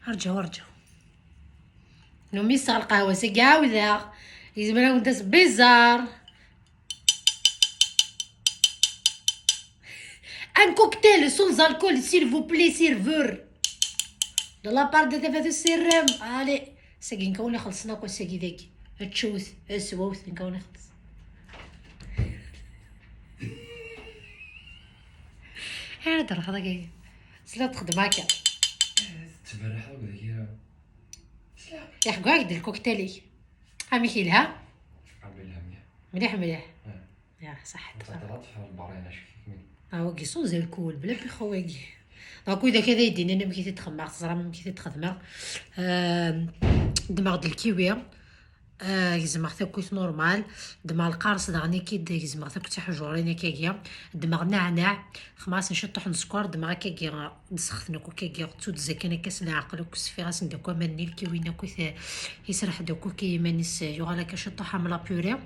ارجعوا نو ميسا القهوة سيقاوذا يزمنا وندس بيزار ان كوكتيل سونز الكول s'il vous plaît serveur de la part de تفاث السرام. علي ساقي نكوني خلصنا كل ساقي ذاكي تشوث السووث نكوني خلص. انا درا هذاك سلا تخدم هكا تبارح وذاك يا حكوا هكذا الكوكتيلي هامي كيلها عبيلها مليح يا صح تطلعت في البارين اش كيكمل هو كيصون زي الكول بلا بخواقي دونك اذا كذا يدينا انا مكي تتخمر تزرع مكي تتخدمر دماغ د الكيويه يزمع ثاكوت نورمال دماغ القارص دغني كي يزمع ثاكوت حجورين كيكيا دماغ نعناع خماس نشطح نسكر دماغ كيكيا نسخن كيكيا تود زكنا كاس العقل كسفي غاس ندكو مني الكيوينا كوث يسرح دوكو كي مانيس يغالا كشطح من لا بيوري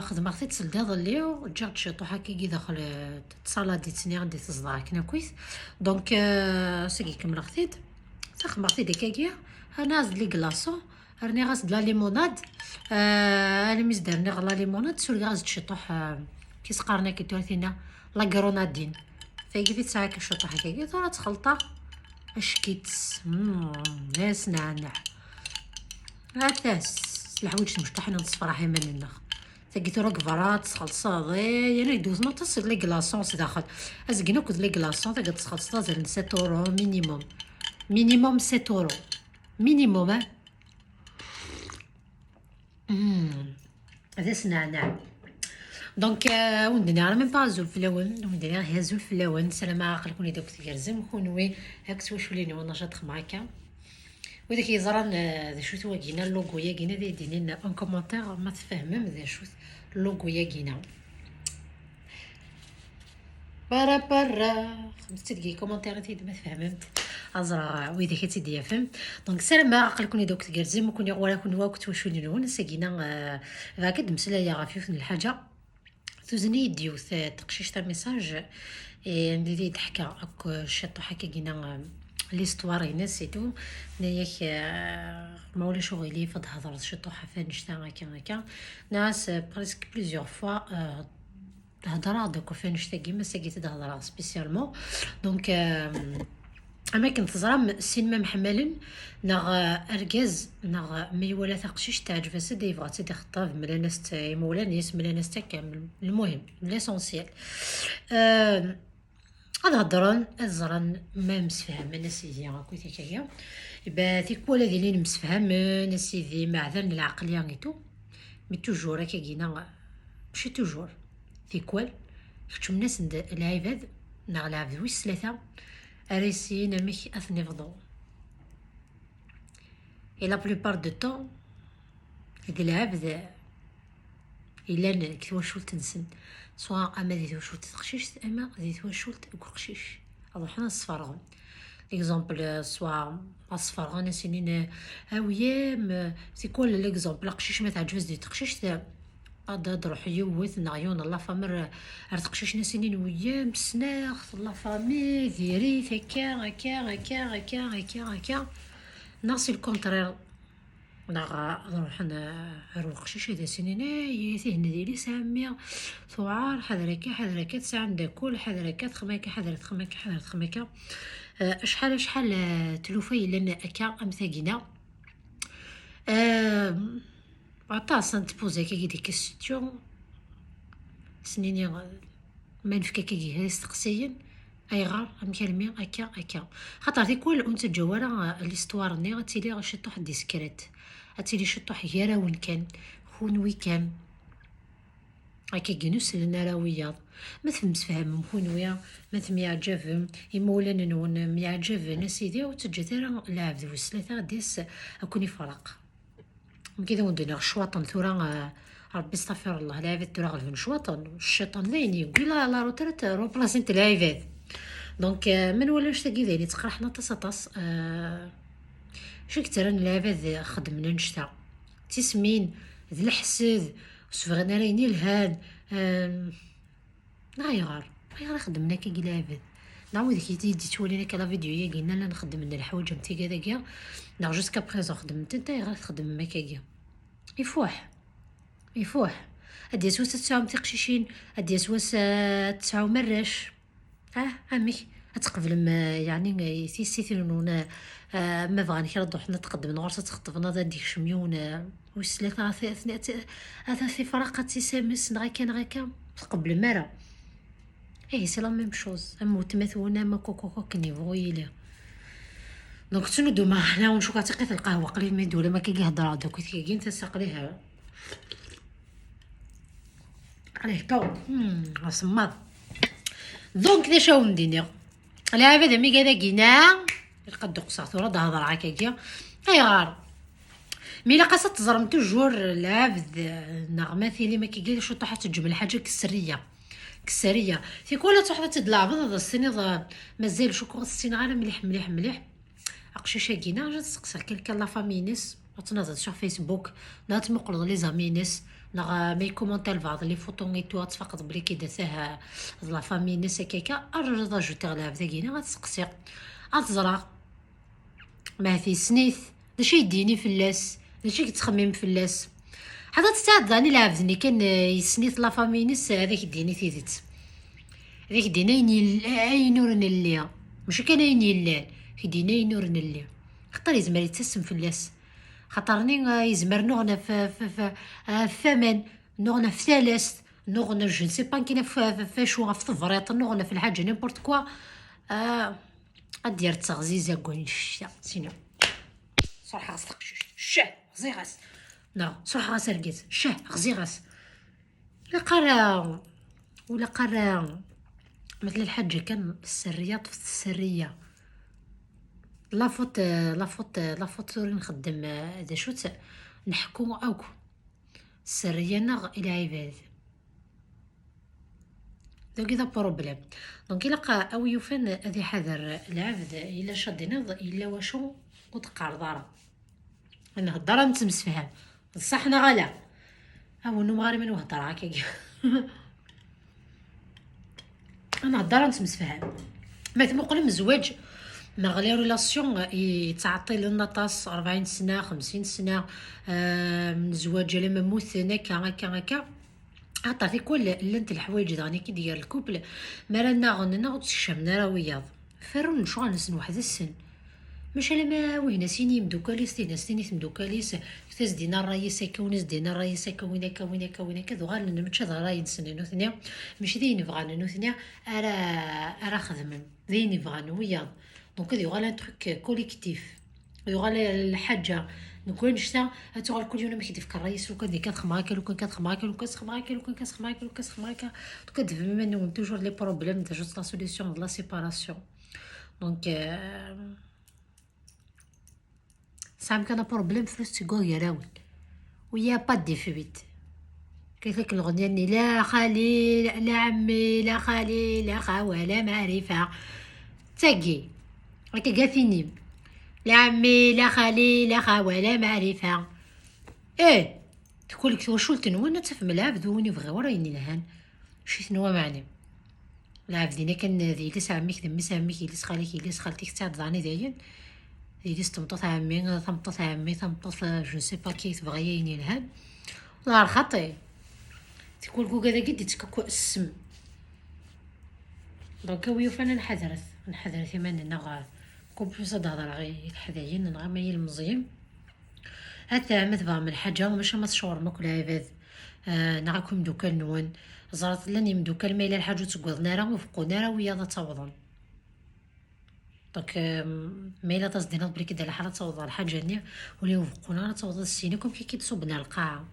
خدمه خديت تسلداد اللي وجات شطوحه كي داخل تصالاديتني غادي تصدع كنا كويس دونك سيكي كمل خديت تخمر خديت كيكيا انا زد لي كلاصون راني غاس د لا ليموناد انا ميز درني غلا ليموناد سول غاز تشطح كي سقارنا كي توثينا لا كرونادين فايقيتي تساعه كشطح هكاكي ترى تخلطه اشكيت ناس نعناع عتاس الحوايج مشطحين نصفراحي من النخ تاقيتو راك فرات خلصاضي انا يدوزنا تصير لي كلاصونس داخل ازقنا كود لي كلاصون تاقد تخلصها زر 7 اورو مينيموم 7 اورو مينيموم هذا نعناع دونك وندني راه ميم با زول فلاون وندني راه زول فلاون سلام عاقل كوني داك تيرزم كونوي هاك واش وليني وانا نشاط معاك وإذا كيزران ذا شوت واقينا اللوغو ياقينا ذا يديني لنا ان كومونتير ما تفهمم ذا شوت اللوغو ياقينا برا خمس دقيقة كومونتير تيد ما تفهممت ازرع وإذا كنتي ديا فهم دونك سلام عاقل كوني دوك تكرزم وكوني ولا كون وقت واش ولينون ساقينا هاكد مسلايا غافيف من الحاجة توزني ديوث تقشيش تاع ميساج ندير يضحكا اك شطو حكا كينا ليستوار نسيتو نياك مولا شغلي فد هضرت شطو حفا نشتا هكا ناس بريسك بليزيور فوا هضره دوك فين نشتا كيما ساقيت هضره سبيسيالمون دونك اما كنت زرام السينما محملن ناغ اركاز ناغ مي ولا تقشيش تعجب سدي بغات تدي خطاب ملا ناس تاع مولا ناس ملا ناس تاع كامل المهم ليسونسيال هذا هضران الزران ما مسفهم انا سيدي هاكو تيكايا يبا ذيك ولا ديالي مسفهم انا سيدي معذن العقليه نيتو مي توجور هكا كينا ماشي توجور ثيكوال كنتو الناس العباد نغلع ذويس ثلاثه اريسين ميك اثني فضو اي لا بلوبار دو طون هاد العبد الا كتواشول تنسن سواء اما دي تواشول تقشيش اما دي تواشول تقشيش اروحنا الصفرغن اكزامبل سواء الصفرغن سنين اويام سي كل ليكزامبل قشيش ما تعجبز دي تقشيش هذا روح يوث نعيون الله فمر ارتقشيش نسنين ويام سناخ الله فامي ديري هكا ناصي الكونترير نروح نروح قشيش هذا سنين يثيه نديري سامي ثوار حذرك تسع عندك كل حذرك خماكه شحال تلوفي لنا اكا امثاقنا عطاس نتبوزا كي دي كيستيون سنيني ما نفكا كي هذا استقسيين اي غار مكلمي هكا خاطر في كل انت جواره ليستوار ني غتيلي غشطح ديسكريت غتيلي شطح غير وين كان خون ويكان هكا جنوس لنا راوياض ما فهمت فهم خونويا ما تميعجب يمولا نون ميعجب نسيدي وتجثر لعب ذو الثلاثه ديس اكوني فرق كذا وندير شواطن ثورا ربي استغفر الله العباد ثورا غلفن شواطن الشيطان ذين يقول لا روترت رو بلاسنت العباد دونك من ولا واش تاقي ذي تقرحنا تصاطاس شو كتر العباد خدمنا نشتا تسمين ذي الحسد وسفغنا ريني الهاد غير خدمنا كي العباد نعاود كي تولينا كلا فيديو يا قلنا لا نخدم من الحوايج نتي كذاك نا جوسكا بريزون خدمت انت غير تخدم ما كاكيا يفوح ادي سواس تسعة تقشيشين ادي سواس تسعة مراش امي تقبل ما يعني سيثيرون ما بغاني كي نروح نتقدم نغرس تخطفنا ديك شميون وسلاك هذا في فراقة تسامس غاكا تقبل مرة ايه سي لا ميم شوز اما تمثونا ما كوكو كنيفو يلا دونك تنودو ما هنا ونشوف تقيت القهوه قليل ما يدور ما كيهضر دوك كي نتساق ليها عليه كاو صماد دونك دا شاو ندير لا هذا مي قادا كينا القد قصاصوره دا هضر هكاكيا اي غار مي لا قاصه تزرم توجور لافد نغمات اللي ما كيقالش شو طاحت تجمل حاجه كسريه في كل تحضر تدلعب هذا السنه مازال شو كون السنه غير مليح اقشيشه كينا جات تسقسا كلكا لا فامينيس تناض sur فيسبوك لا تمقلض لي زامينيس نا مي كومونتير بعض لي فوتو ايتو تفقد بلي كي داتها لا فامينيس هكاكا ارجع جوتي لها بدا كينا غتسقسي غتزرع ما في سنيث داكشي يديني فلاس داكشي كتخمم فلاس حتى تستعداني لعبتني كان يسنيت لا فامينيس هذاك يديني تيدت هذاك يديني اي نور نليا ماشي كان اي نيلان يديني اي نور نليا خاطر يزمر يتسم فلاس خاطرني يزمر نغنى في الثمن نغنى في ثلاث نغنى جو نسي با كاينه في شو في الفريط نغنى في الحاجه نيمبورت كوا ادير تغزيزه كون سينو صراحه غسل شه غزي غاس لا صراحه غاس رقيت شه غزي غاس ولا قرا مثل الحاجه كان السريات في السريه لافوت سوري نخدم هذا شو نحكو اوكو السريه نغ الى عباد دونك اذا بروبليم دونك الا او يوفن هذه حذر العبد الا شدينا الا واشو وتقار دارا انا هضره نتمسفهم صح انا غلا او انه مغاربه نهضر هكا انا هضره نتمسفهم ما تمقل مزواج ما غلي ريلاسيون يتعطي لنا طاس 40 سنه 50 سنه من زواج لما موت هكا عطاتي كل لنت الحوايج داني كي ديال الكوبل ما رانا غننا وتشمنا راه وياض فرون شو غنسن واحد السن مش لما وهنا سيني مدوكاليس تينا سيني مدوكاليس كتاز دينا الرئيس كونس دينا الرئيس كوينه كذا غال نمشي راي نسننو ثنيا مش ذي نبغى نو ثنيا ارا خدمن ذي نبغى وياض دونك هذا يغال ان تروك كوليكتيف يغال الحاجه نكون نشتا تغال كل يوم كيدير في الرئيس وكان ديك كتخماكل وكان كتخماكل كتفهم انه توجور لي بروبليم دو جوست لا سوليسيون دو لا سيباراسيون دونك صعب كان بروبليم فلوس تيقول يراون ويا با دي فيت كيفك الغنية اني لا خالي لا عمي لا خالي لا خاوة لا معرفة تاقي هكا قاثيني لا عمي لا خالي لا خاوة لا معرفة ايه تقول لك واش تنوى تفهم العبد وين يبغي ورايني لهان شي تنوى معني العبد هنا كان ذي ليس عميك دمي عميك ليس خاليك ليس خالتك تعضعني داين ذي تمطط عمي تمطط عمي تمطط جو سي با كي تبغي يني لهان نهار خطي تقول كو كذا قدي تككو السم دونك ويو فانا نحذرت يمان نغا كومبلوس هضر غي الحذاين نغا ما يلمزيم حتى مثبا من حاجه ماشي ما تشور ما كل عباد نغاكم دوكا نون زرت لاني مدوكا ما الى الحاجه تقودنا راه وفقونا راه ويا تعوضون دونك ما الى تصدينا بلي كدا الحاله تعوض الحاجه ني ولا وفقونا تعوض السينيكم كي كيتصوبنا القاعه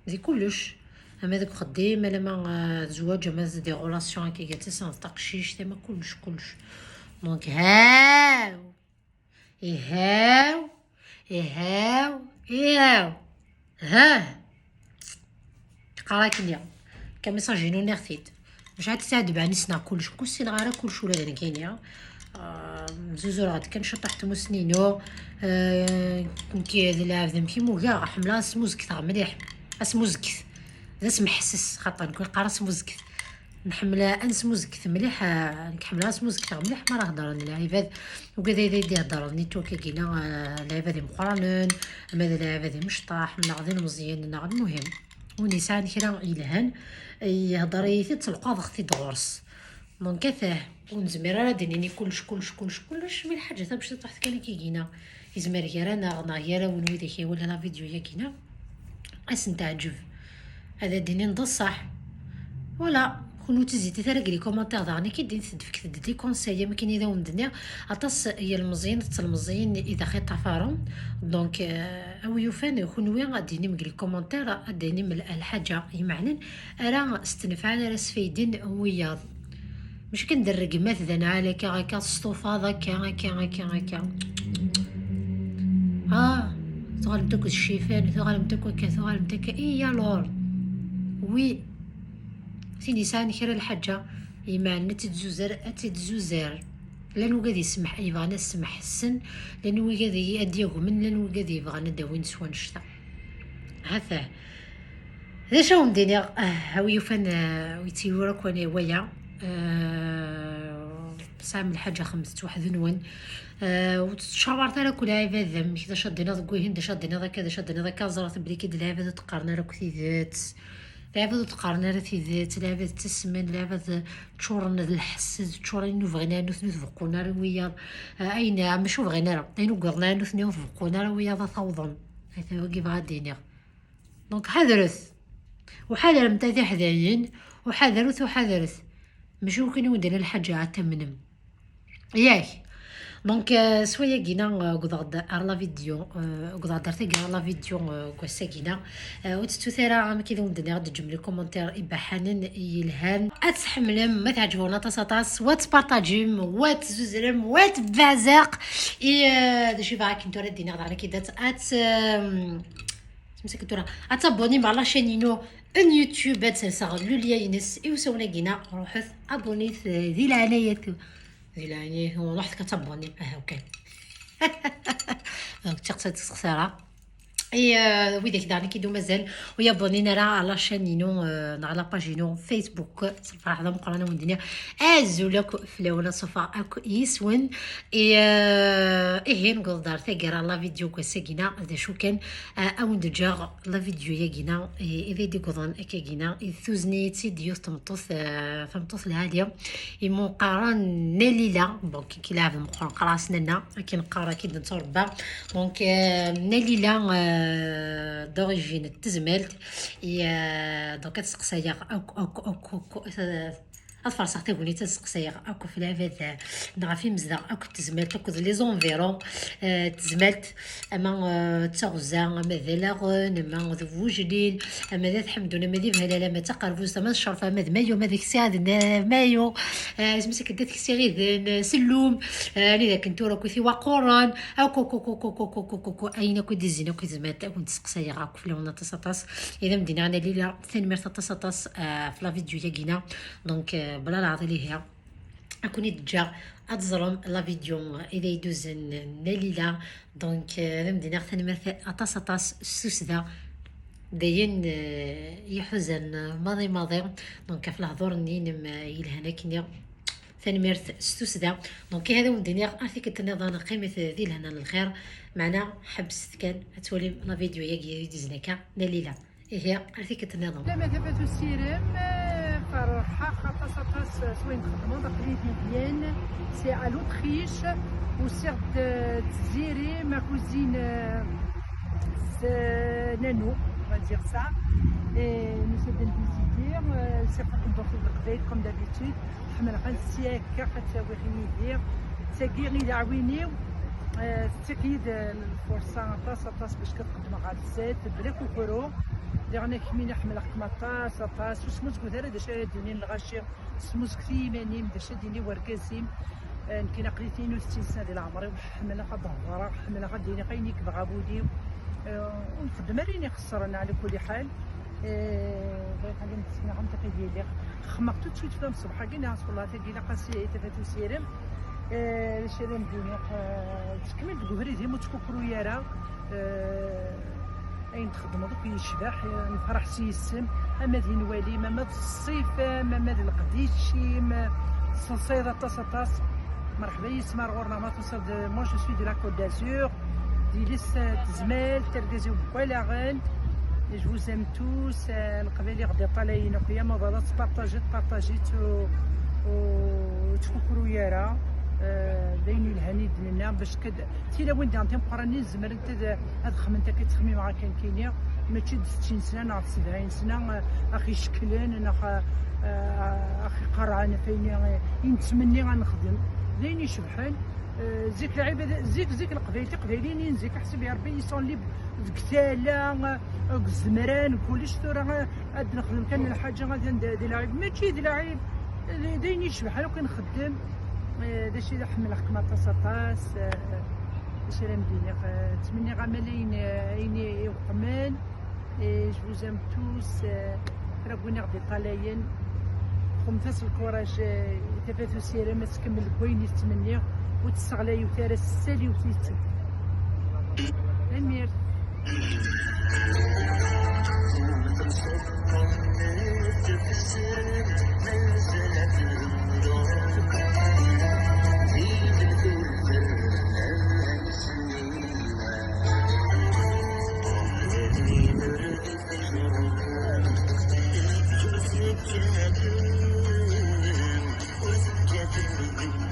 دي كلش اما داك خديم لما زواج ما دي غولاسيون كي قالت سان تقشيش تما كلش دونك هاو ها قراكني كميساج نو نرثيت مش عاد تساعد بعني سنا كلش كلشي غير كلش ولا كاينه زوزورات كنشطح مسنينو كي هذا لاعب ذم كيمو كاع حمله اسمو زكت مليح اسمو زكت هذا اسم حسس خاطر نكون قارا اسمو زكت نحملها انسموزك مليح، نحملها سموزك مليح ما راه هضرني العباد وكذا يدي هضرني تو كينا العباد مقرنن ماذا العباد مشطاح من غادي مزيان نغ المهم ونسان كرا يلهن يهضر يثي تلقى ضغطي دغرس من كثاه ونزمر راه ديني كلش من حاجه باش تحت كان كينا يزمر يرانا غير ونوي داكي ولا لا فيديو ياكينا تعجب هذا ديني نضصح ولا كونو تزيدي ترى لي كومونتير داني كي دين تدفك تدي كونساي ما كاين اذا وندنيا عطاس هي المزيان المزيان اذا خيط طفارهم دونك او يوفان كونوا غاديني مقلي كومونتير غاديني من الحاجه يمعنن راه استنفعنا راه سفيدين وياض مش كندرق مثلا على كا هكا الصوفه هكا تغلب داك الشيفان تغلب داك اي يا لور وي سي نسان كرا الحاجه يمعنن تتزوزر لانو غادي يسمح يبغى نسمح السن لانو غادي يديو من لانو غادي يبغى نداوين سوا نشتا هذا شو مديني هاوي فن ويتيورك وانا ويا سام الحاجه خمسة واحد نون وتشاورت على كل عباد ذم كذا شدينا ذكوي هند شدينا ذا كذا شدينا ذا كازرات بلي كي العباد تقارنا راه كثيذات لعبة تقارنا راه ثيذات لعبة تسمن لعبة تشورن الحس تشورن بغينا نثنو فوقنا راه ويا اين ماشي بغينا راه اين قلنا نثنو فوقنا راه ويا ثوضن هذا هو كيف غادينا دونك حذرث وحذر متى حذاين وحذرث ماشي ممكن ندير الحاجه عاد تمنم ياك دونك سويا كينا قدرت لا فيديو قدرت درت لا فيديو كوساكينا وتتثرى كي ندير غادي تجملي كومونتير ابحانن يلهان اتحملم ما تعجبونا طاس وتبارطاجيم وتزوزرم وتبعزق داشي باغا كنتو راه دينا على كي دات مسك ترى اتابوني مع لا شانينو ان يوتيوب تنسى لو ليا ينس يوسونا كينا روحوا ابوني ذي العنايه ذي العنايه هو واحد كتابوني اوكي دونك تقصد خساره ويداك دارني كيدو مازال ويابونينا راه على شانينو على باجينو فيسبوك صراحه هذا مقارنه من الدنيا ازولك فلاونا صفا اكو يسون ايه نقول دار ثقرا لا فيديو كساكينا هذا شو كان او ندجا لا فيديو ياكينا اذا دي كوضن اكاكينا ثوزني تيديو تمطوث العاليه مقارن ناليلا دونك كي لعب مقارن قراسنا كي نقرا كي نتربى دونك ناليلا دوريجين تزملت دونك تسقسايا اكو الفرصه تقولي تسقسايا اكو في العباد نعرفي مزدا اكو تزملت اكو لي زونفيرون تزملت اما تغزا ماذا غن ما ذوجلين اما ذا حمدونا ما ذي هلا ما تقربوا ما الشرفه ما مايو ما ذيك ساعه مايو سمسك دات كسيري سلوم لذا كنتو راكو ثي وقران اكو كو اين كو ديزينا كو زمات كنت تسقسايا اكو فلونا تصاطاس اذا مدينا انا ليله ثاني مرة تصاطاس في لا فيديو ياكينا دونك بلا العطي ليها اكوني دجا اتظلم لا فيديو اذا يدوزن ناليلا دونك مدينا ثاني مرة اطاس السوسده داين يحزن ماضي دونك في الهضور نينم يلهنا كنيا ثاني مرت ستوسدا دونك هذا ودنيا ارثيك التنظام قيمه ذي لهنا للخير معنا حبس كان تولي لا فيديو ياكي ديزنكا ناليلا هي ارثيك التنظام لما ثبت السيرم فرحة خاطر سوين خدمة داخلي فيفيان سي à l'Autriche au sert de Ziri ma cousine Nano on va dire ça et nous sommes visiter c'est pas comme dans le Québec comme d'habitude حمل غنسيا هكا كتساوي غير تاكيري دعويني تاكيد الفرصة طاس باش كتقدم على الزيت بلا كوكورو ديرنا كمينا حمل طاس وسموت كثر داش ديني الغاشي سموت كثير مانيم داش ديني وركاسيم كاين عقلي 62 سنه ديال عمري وحمل غا حمل غا ديني قينيك بغابودي ونخدم ريني خسرنا على كل حال بغيت غادي نتسنى غنتقي ديالي خمقت توت في الصباح كاين والله تاكينا قاسي تفاتو سيرم شيرم ديني تكمل بكفري ديما تكوكرو يارا اين تخدموا دوك يشبح نفرح سي السم اما ذي نوالي ما ماد الصيف ما القديشي ما صيدة تصطاس مرحبا يسمع غورنا ما توصل مو جو سوي دو لا كوت دازور دي لسه تزمال تركزوا بكوالاغن جو vous aime tous القبيلي غدي طالعين وقيا ما ضلات بارطاجيت وتفكروا يارا دايني الهني ديالنا باش تيلا وين دانتي مقراني الزمر انت هاد خمنت كتخمي مع كان كينيا ماشي 60 سنه ناض 70 سنه اخي شكلان اخي قرعان فيني نتمني غنخدم دايني شبحان زيك العباد زيك القبايلين زيك حسب يا ربي يصلي قتاله الزمران كلش راه غاد نخدم كان الحاجه غادي ندير لعيب ماشي لعيب دايني شبحان وكنخدم داكشي اللي حمل حكمة سطاس داكشي اللي مديني تمني غا ملايين عيني وقمان جو زام توس ربنا غدي طالعين خمسة الكوراج تفاتو سيرة ما تكمل كوين تمني وتستغلي وتارس السالي وتيتم امير Thank you.